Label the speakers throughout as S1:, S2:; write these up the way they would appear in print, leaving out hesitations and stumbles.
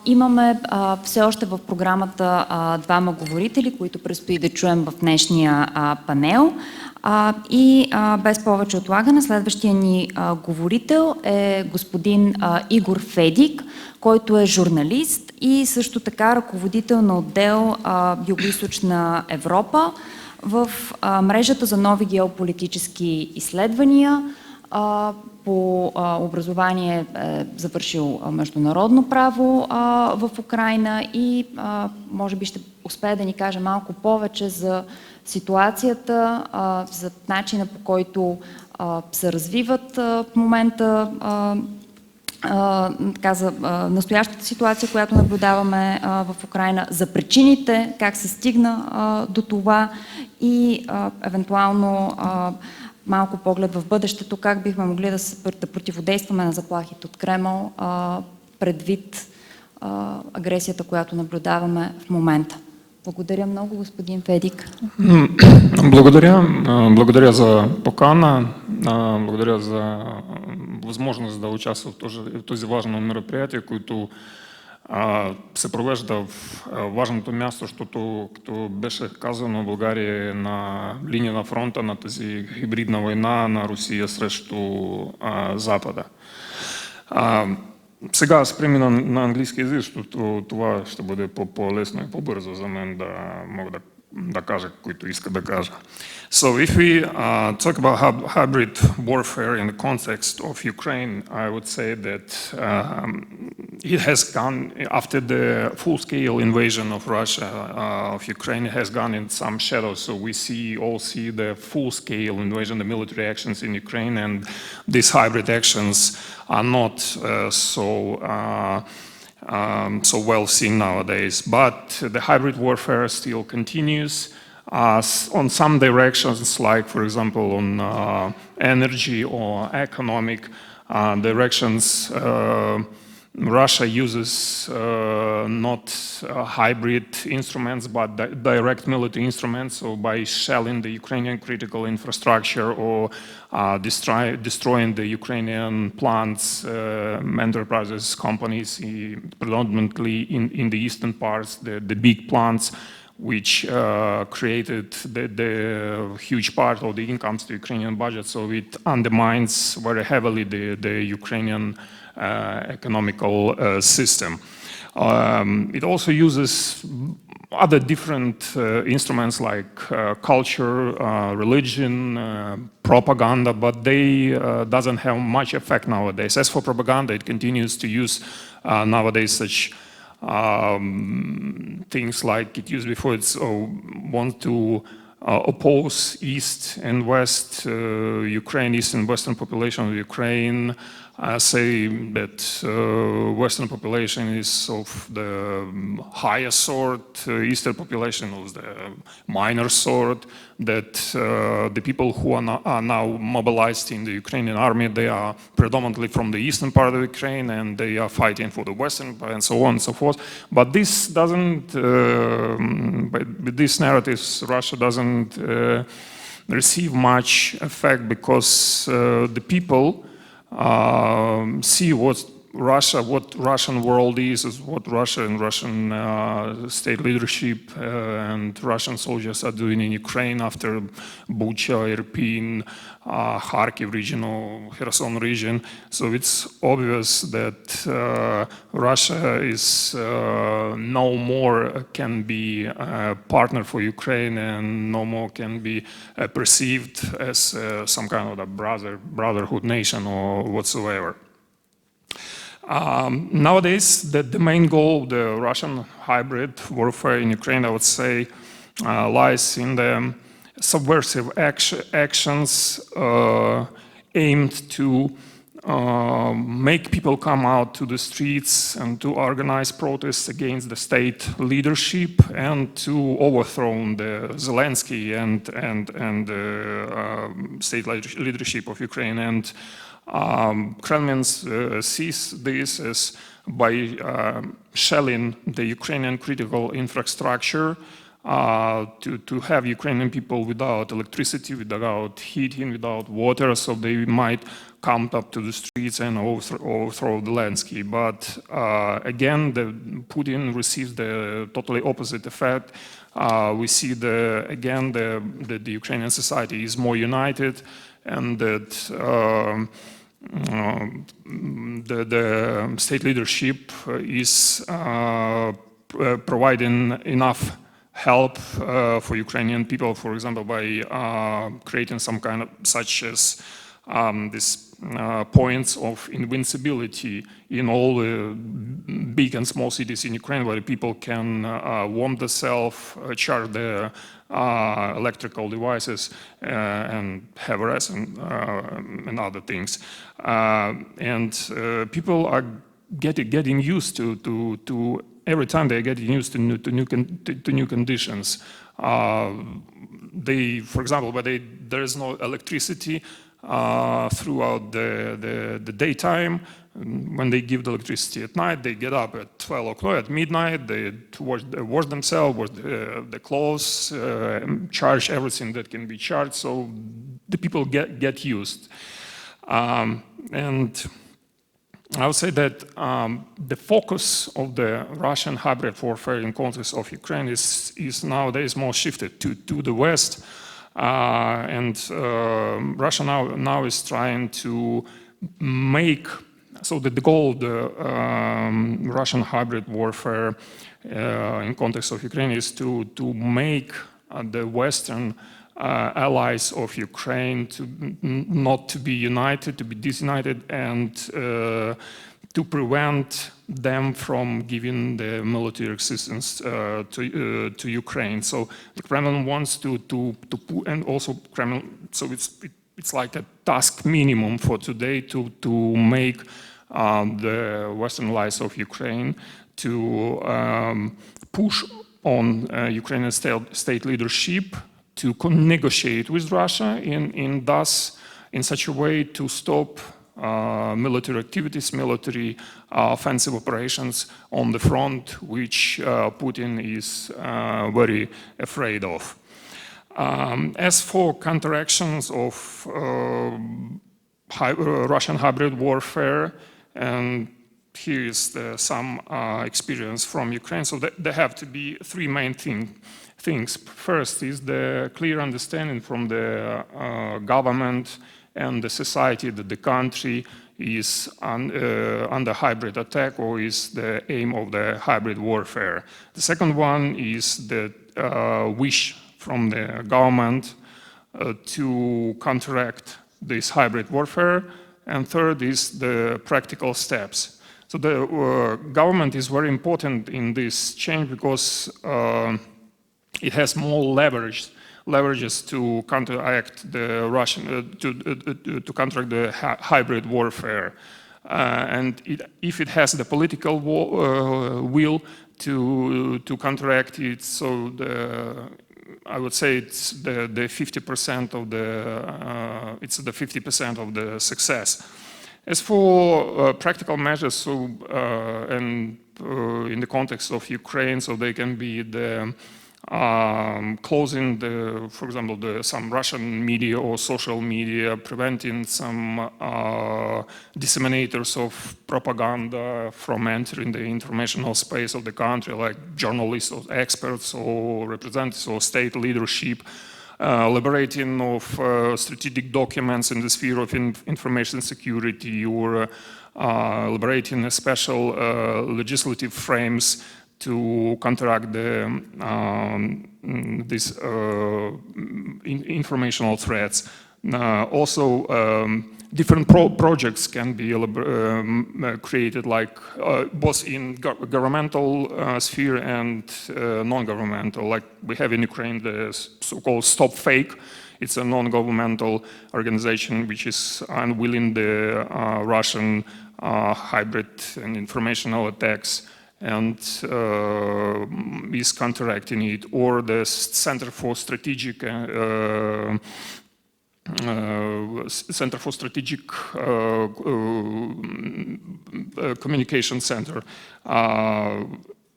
S1: Имаме все още в програмата двама говорители, които предстои да чуем в днешния панел. И без повече отлагане, следващия ни говорител е господин Игор Федик, който е журналист и също така ръководител на отдел Югоизточна Европа в мрежата за нови геополитически изследвания. По образование е завършил международно право в Украйна и може би ще успее да ни каже малко повече за ситуацията, за начина, по който се развиват в момента за настоящата ситуация, която наблюдаваме в Украйна, за причините, как се стигна до това и евентуално малко поглед в бъдещето, как бихме могли да противодействаме на заплахите от Кремъл предвид агресията, която наблюдаваме в момента. Благодаря много, господин Федик.
S2: Благодаря за покана, благодаря за възможност да участвам в този важно мероприятие, което се провежда в важното място, защото, като беше казано, България е на линия на фронта на тази хибридна война на Русия срещу Запада. Сега аз премина на английски език, защото това ще бъде по-лесно и по-бързо за мен да мога да кажа, които иска да кажа. So if we talk about hybrid warfare in the context of Ukraine, I would say that it has gone, after the full-scale invasion of Russia of Ukraine, it has gone in some shadows. So we all see the full-scale invasion, the military actions in Ukraine, and these hybrid actions are not so well seen nowadays. But the hybrid warfare still continues on some directions, like, for example, on energy or economic directions. Russia uses not hybrid instruments, but direct military instruments, so by shelling the Ukrainian critical infrastructure or destroying the Ukrainian plants, enterprises, companies, predominantly in the eastern parts, the big plants, which created the huge part of the incomes to the Ukrainian budget. So it undermines very heavily the Ukrainian economical system. It also uses other different instruments like culture, religion, propaganda, but they doesn't have much effect nowadays. As for propaganda, it continues to use nowadays such things like it used before. It's want to oppose East and West Ukraine, East and Western population of Ukraine, say that Western population is of the higher sort, Eastern population is the minor sort, that the people who are now mobilized in the Ukrainian army, they are predominantly from the eastern part of Ukraine and they are fighting for the western part and so on and so forth. But this doesn't, with these narratives, Russia doesn't receive much effect because the people see what Russian world is what Russia and Russian state leadership and Russian soldiers are doing in Ukraine after Bucha, Irpin, Kharkiv region or Kherson region. So it's obvious that Russia is no more can be a partner for Ukraine and no more can be perceived as some kind of a brotherhood nation or whatsoever. Nowadays, the main goal of the Russian hybrid warfare in Ukraine, I would say, lies in the subversive actions aimed to make people come out to the streets and to organize protests against the state leadership and to overthrow the Zelensky and state leadership of Ukraine. And Kremlin sees this as by shelling the Ukrainian critical infrastructure, to have Ukrainian people without electricity, without heating, without water, so they might come up to the streets and overthrow the landscape. But again, Putin receives the totally opposite effect. We see the Ukrainian society is more united, and that the state leadership is providing enough help for Ukrainian people, for example, by creating some kind of such as this points of invincibility in all the big and small cities in Ukraine, where people can warm themselves, charge their electrical devices, and have rest and other things. And people are getting used to every time they're getting used to new conditions. For example, there is no electricity throughout the daytime. When they give the electricity at night, they get up at 12 o'clock, at midnight, they wash themselves, wash the clothes, charge everything that can be charged, so the people get used. And I would say that the focus of the Russian hybrid warfare in context of Ukraine is nowadays more shifted to the West. And Russia now is trying to make, so that the goal of the Russian hybrid warfare in context of Ukraine is to make the Western allies of Ukraine not to be united, to be disunited, and to prevent them from giving the military assistance to Ukraine. So the Kremlin wants to and also Kremlin, so it's like a task minimum for today to make the Western allies of Ukraine to push on Ukrainian state leadership to negotiate with Russia in such a way to stop military activities, military offensive operations on the front, which Putin is very afraid of. As for counteractions of Russian hybrid warfare, and here is some experience from Ukraine. So there have to be three main things. First is the clear understanding from the government and the society that the country is under hybrid attack, or is the aim of the hybrid warfare. The second one is the wish from the government to counteract this hybrid warfare. And third is the practical steps. So the government is very important in this change because it has more leverages to counteract the Russian to counteract the hybrid warfare, and if it has the political will to counteract it, so I would say it's the 50% of it's the 50% of the success. As for practical measures, so and in the context of Ukraine, so they can be the closing for example, some Russian media or social media, preventing some disseminators of propaganda from entering the informational space of the country, like journalists or experts or representatives or state leadership, liberating of strategic documents in the sphere of information security, or liberating special legislative frames to counteract these informational threats. Also, different projects can be created, like both in governmental sphere and non-governmental. Like we have in Ukraine the so-called Stop Fake. It's a non-governmental organization which is unwilling the Russian hybrid and informational attacks, and is counteracting it. Or the Center for Strategic Communication Center.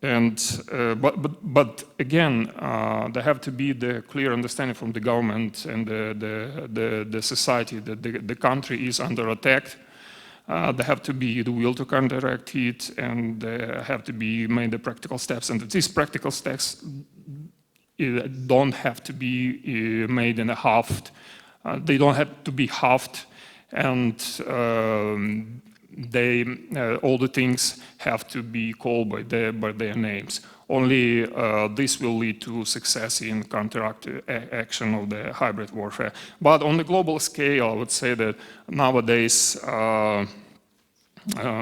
S2: But again, there have to be the clear understanding from the government and the society that the country is under attack. There have to be the will to counteract it, and there have to be made the practical steps. And these practical steps don't have to be made in a halved. They don't have to be halved, and all the things have to be called by their names. Only this will lead to success in counteraction of the hybrid warfare. But on the global scale, I would say that nowadays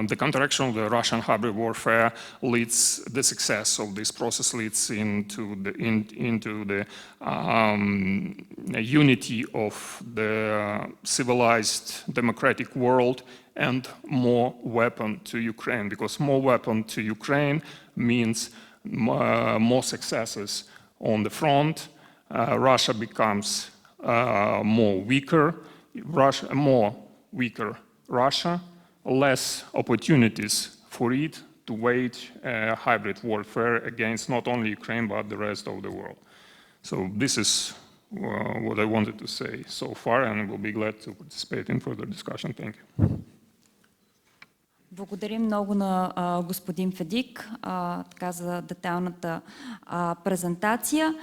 S2: the counteraction of the Russian hybrid warfare leads, the success of this process leads into the unity of the civilized democratic world and more weapon to Ukraine, because more weapon to Ukraine means more successes on the front. Russia becomes more weaker Russia, less opportunities for it to wage hybrid warfare against not only Ukraine but the rest of the world. So this is what I wanted to say so far, and I will be glad to participate in further discussion. Thank you.
S1: Благодарим много на господин Федик за детайлната презентация.